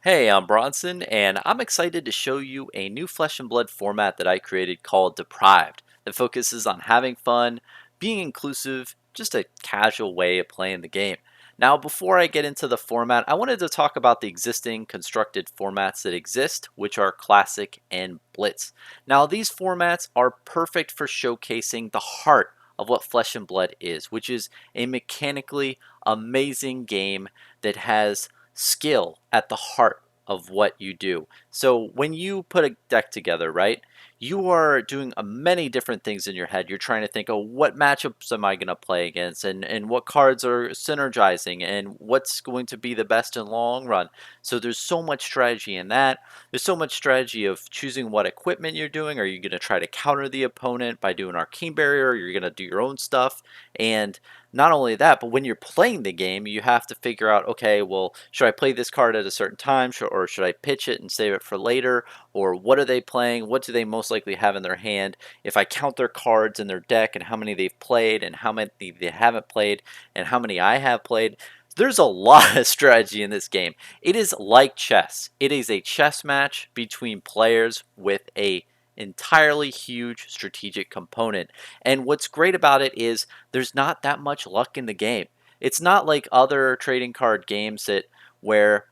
Hey, I'm Bronson, and I'm excited to show you a new Flesh and Blood format that I created called Deprived that focuses on having fun, being inclusive, just a casual way of playing the game. Now, before I get into the format, I wanted to talk about the existing constructed formats that exist, which are Classic and Blitz. Now, these formats are perfect for showcasing the heart of what Flesh and Blood is, which is a mechanically amazing game that has skill at the heart of what you do. So when you put a deck together, right, you are doing many different things in your head. You're trying to think, oh, what matchups am I going to play against, and what cards are synergizing, and what's going to be the best in long run. So there's so much strategy in that. There's so much strategy of choosing what equipment you're doing. Are you going to try to counter the opponent by doing Arcane Barrier? Or you're going to do your own stuff, and not only that, but when you're playing the game, you have to figure out, okay, well, should I play this card at a certain time, or should I pitch it and save it for later? Or what are they playing? What do they most likely have in their hand? If I count their cards in their deck and how many they've played and how many they haven't played and how many I have played, there's a lot of strategy in this game. It is like chess. It is a chess match between players with a entirely huge strategic component. And what's great about it is there's not that much luck in the game. It's not like other trading card games that where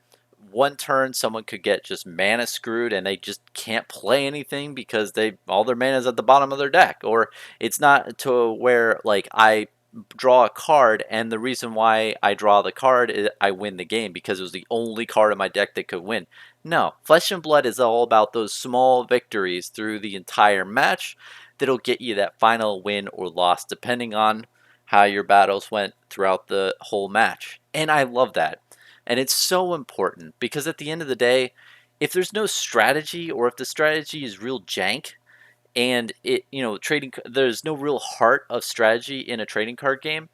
one turn someone could get just mana screwed and they just can't play anything because they all their mana is at the bottom of their deck. Or it's not to where like I draw a card and the reason why I draw the card is I win the game because it was the only card in my deck that could win. No, Flesh and Blood is all about those small victories through the entire match that'll get you that final win or loss depending on how your battles went throughout the whole match. And I love that. And it's so important because at the end of the day, if there's no strategy or if the strategy is real jank and trading there's no real heart of strategy in a trading card game,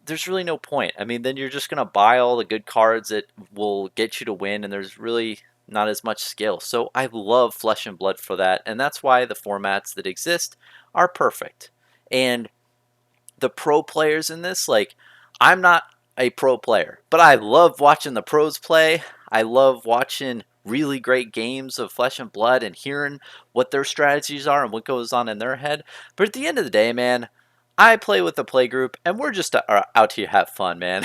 there's really no point. I mean, then you're just going to buy all the good cards that will get you to win and there's really not as much skill. So I love Flesh and Blood for that, and that's why the formats that exist are perfect. And the pro players in this, like, I'm not a pro player, but I love watching the pros play. I love watching really great games of Flesh and Blood and hearing what their strategies are and what goes on in their head. But at the end of the day, man, I play with the play group and we're just out to have fun, man.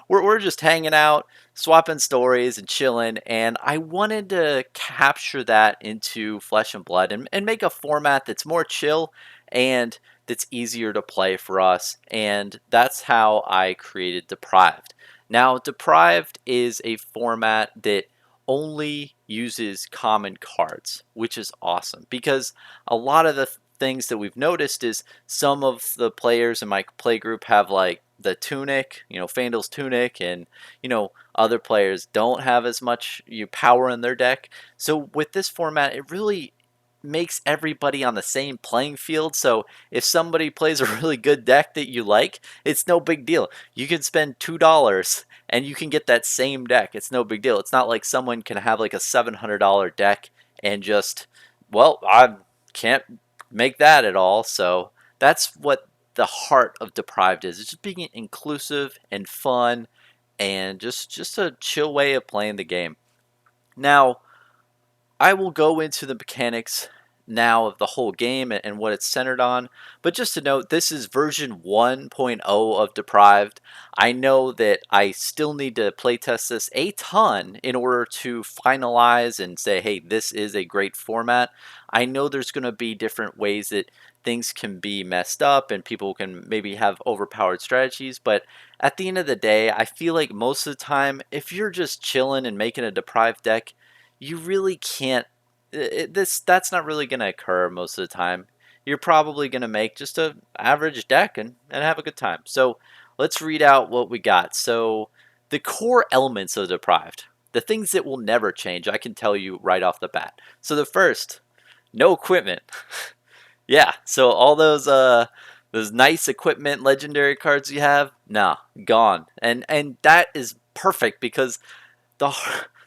we're just hanging out, swapping stories and chilling. And I wanted to capture that into Flesh and Blood and make a format that's more chill and that's easier to play for us. And that's how I created Deprived. Now, Deprived is a format that only uses common cards, which is awesome because a lot of the things that we've noticed is some of the players in my play group have like the tunic, Fandle's tunic, and other players don't have as much power in their deck. So with this format, it really makes everybody on the same playing field. So if somebody plays a really good deck that you like, it's no big deal. You can spend $2 and you can get that same deck. It's no big deal. It's not like someone can have like a $700 deck and just, well, I can't make that at all. So that's what the heart of Deprived is. It's just being inclusive and fun and just a chill way of playing the game. Now, I will go into the mechanics now of the whole game and what it's centered on. But just to note, this is version 1.0 of Deprived. I know that I still need to playtest this a ton in order to finalize and say, hey, this is a great format. I know there's going to be different ways that things can be messed up and people can maybe have overpowered strategies. But at the end of the day, I feel like most of the time, if you're just chilling and making a Deprived deck, you really can't that's not really going to occur most of the time. You're probably going to make just a average deck and have a good time. So let's read out what we got. So the core elements of Deprived, the things that will never change, I can tell you right off the bat. So the first, no equipment. Yeah, so all those nice equipment legendary cards you have, nah, gone. And that is perfect because the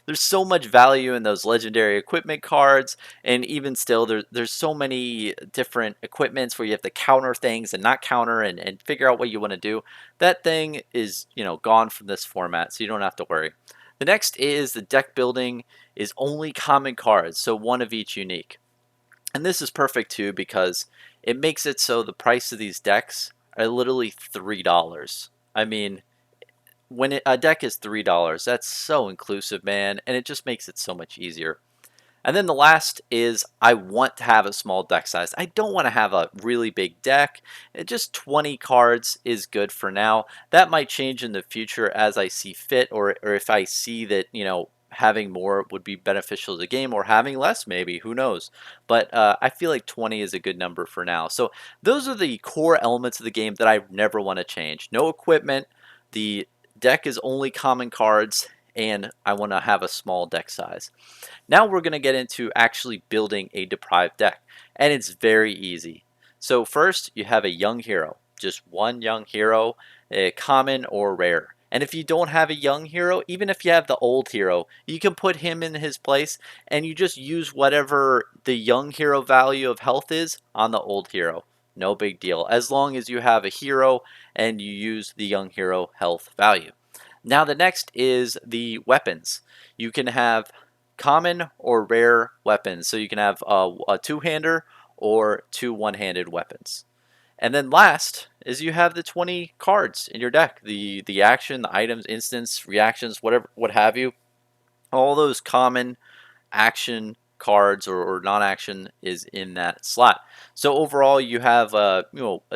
there's so much value in those legendary equipment cards, and even still there's so many different equipments where you have to counter things and not counter and figure out what you want to do. That thing is gone from this format, so you don't have to worry. The next is the deck building is only common cards, so one of each unique. And this is perfect too because it makes it so the price of these decks are literally $3. I mean, when a deck is $3, that's so inclusive, man, and it just makes it so much easier. And then the last is I want to have a small deck size. I don't want to have a really big deck. Just 20 cards is good for now. That might change in the future as I see fit, or if I see that, having more would be beneficial to the game, or having less maybe, who knows. But I feel like 20 is a good number for now. So those are the core elements of the game that I never want to change. No equipment, the deck is only common cards, and I want to have a small deck size. Now we're going to get into actually building a deprived deck, and it's very easy. So first, you have a young hero, just one young hero, common or rare. And if you don't have a young hero, even if you have the old hero, you can put him in his place, and you just use whatever the young hero value of health is on the old hero. No big deal, as long as you have a hero and you use the young hero health value. Now the next is the weapons. You can have common or rare weapons. So you can have a two-hander or two one-handed weapons. And then last is you have the 20 cards in your deck. The action, the items, instants, reactions, whatever, what have you. All those common action cards or non-action is in that slot. So overall, you have a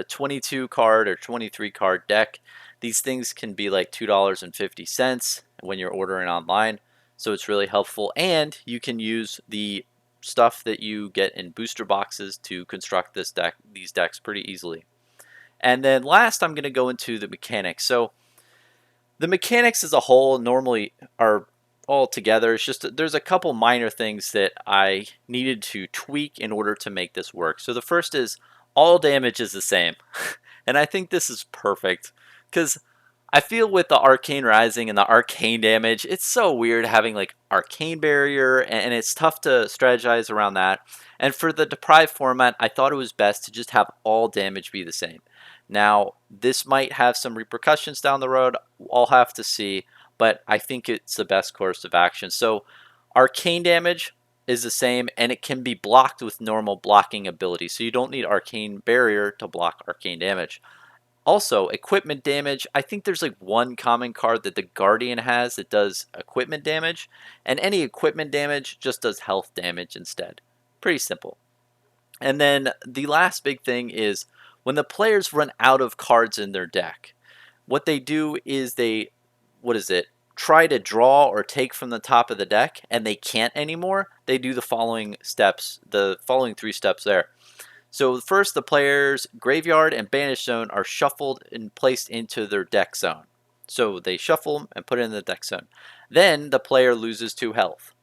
22 card or 23 card deck. These things can be like $2.50 when you're ordering online. So it's really helpful, and you can use the stuff that you get in booster boxes to construct these decks pretty easily. And then last, I'm going to go into the mechanics. So the mechanics as a whole normally are all together. It's just there's a couple minor things that I needed to tweak in order to make this work. So the first is all damage is the same. And I think this is perfect because I feel with the Arcane Rising and the Arcane damage, it's so weird having like Arcane Barrier, and it's tough to strategize around that. And for the Deprived format, I thought it was best to just have all damage be the same. Now, this might have some repercussions down the road. I'll have to see, but I think it's the best course of action. So, Arcane damage is the same, and it can be blocked with normal blocking ability. So you don't need Arcane Barrier to block Arcane damage. Also, equipment damage, I think there's like one common card that the Guardian has that does equipment damage, and any equipment damage just does health damage instead. Pretty simple. And then the last big thing is when the players run out of cards in their deck, what they do is what is it, try to draw or take from the top of the deck, and they can't anymore. They do the following steps, the following 3 steps there. So first, the player's graveyard and banish zone are shuffled and placed into their deck zone. So they shuffle them and put it in the deck zone. Then the player loses 2 health.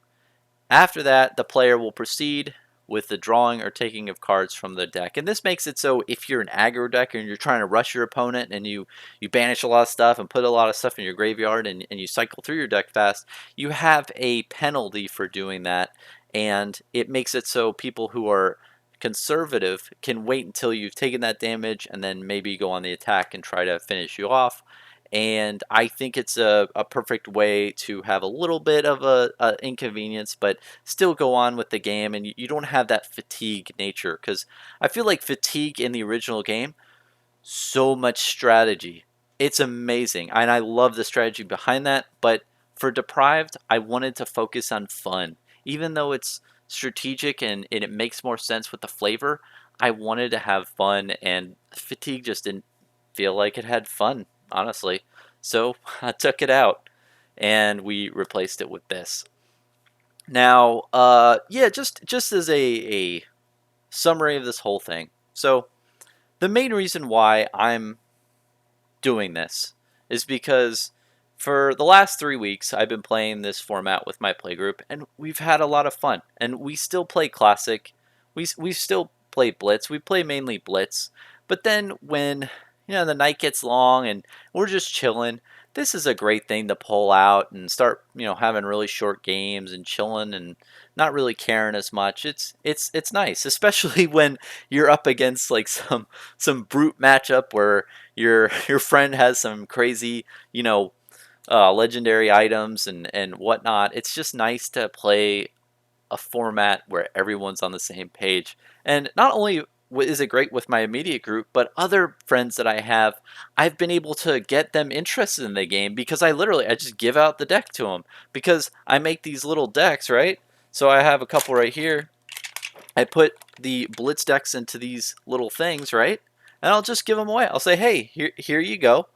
After that, the player will proceed with the drawing or taking of cards from the deck. And this makes it so if you're an aggro deck and you're trying to rush your opponent and you banish a lot of stuff and put a lot of stuff in your graveyard and you cycle through your deck fast, you have a penalty for doing that. And it makes it so people who are conservative can wait until you've taken that damage and then maybe go on the attack and try to finish you off. And I think it's a perfect way to have a little bit of a inconvenience, but still go on with the game, and you don't have that fatigue nature. Because I feel like fatigue in the original game, so much strategy. It's amazing, and I love the strategy behind that. But for Deprived, I wanted to focus on fun. Even though it's strategic and it makes more sense with the flavor, I wanted to have fun, and fatigue just didn't feel like it had fun, honestly. So I took it out and we replaced it with this. Now, yeah, just as a summary of this whole thing. So the main reason why I'm doing this is because for the last 3 weeks I've been playing this format with my playgroup, and we've had a lot of fun. And we still play Classic. We still play Blitz. We play mainly Blitz. But then when the night gets long and we're just chilling, this is a great thing to pull out and start having really short games and chilling and not really caring as much. It's nice, especially when you're up against like some brute matchup where your friend has some crazy legendary items and whatnot. It's just nice to play a format where everyone's on the same page. And not only is it great with my immediate group, but other friends that I have, I've been able to get them interested in the game because I just give out the deck to them because I make these little decks, right? So I have a couple right here. I put the blitz decks into these little things, right? And I'll just give them away. I'll say, hey, here you go.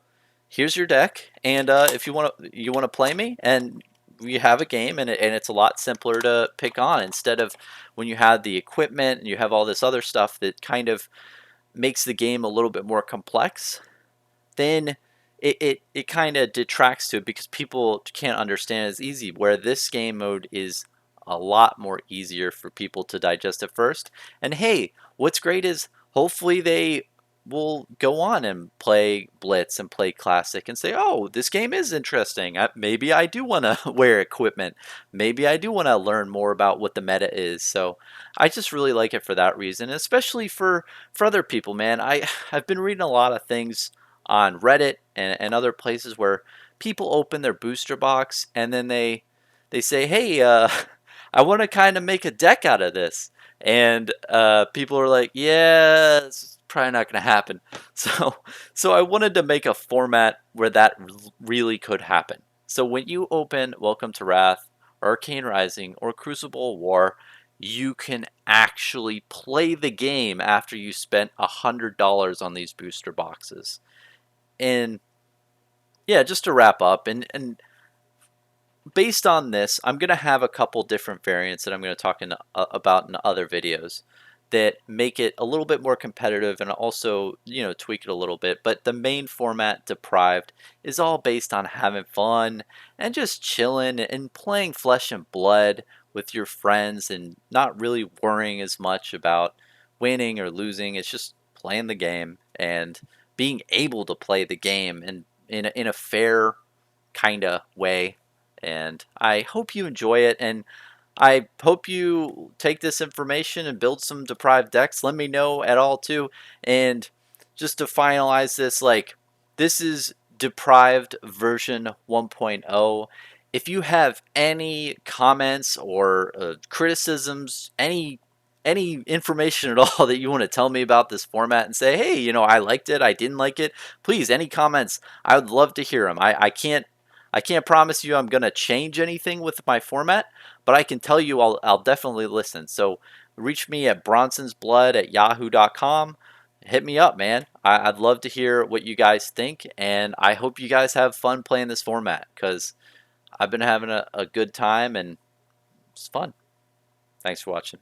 Here's your deck, and if you want to play me, and you have a game, and it's a lot simpler to pick on instead of when you have the equipment and you have all this other stuff that kind of makes the game a little bit more complex. Then it kind of detracts to it because people can't understand as easy. Where this game mode is a lot more easier for people to digest at first. And hey, what's great is hopefully they will go on and play Blitz and play Classic and say, oh, this game is interesting. Maybe I do want to wear equipment. Maybe I do want to learn more about what the meta is. So I just really like it for that reason, especially for other people, man. I've been reading a lot of things on Reddit and other places where people open their booster box and then they say, hey, I want to kind of make a deck out of this. And people are like, yeah, it's probably not going to happen. So, so I wanted to make a format where that really could happen. So when you open Welcome to Wrath, Arcane Rising, or Crucible War, you can actually play the game after you spent $100 on these booster boxes. And yeah, just to wrap up, and based on this, I'm going to have a couple different variants that I'm going to talk about in other videos that make it a little bit more competitive and also, tweak it a little bit. But the main format, Deprived, is all based on having fun and just chilling and playing Flesh and Blood with your friends and not really worrying as much about winning or losing. It's just playing the game and being able to play the game and in a fair kind of way. And I hope you enjoy it, and I hope you take this information and build some deprived decks. Let me know at all too. And just to finalize this, like, this is deprived version 1.0. If you have any comments or criticisms, any information at all that you want to tell me about this format and say, hey, I liked it, I didn't like it, please, any comments, I would love to hear them. I can't promise you I'm going to change anything with my format, but I can tell you I'll definitely listen. So reach me at bronsonsblood@yahoo.com. Hit me up, man. I'd love to hear what you guys think, and I hope you guys have fun playing this format because I've been having a good time and it's fun. Thanks for watching.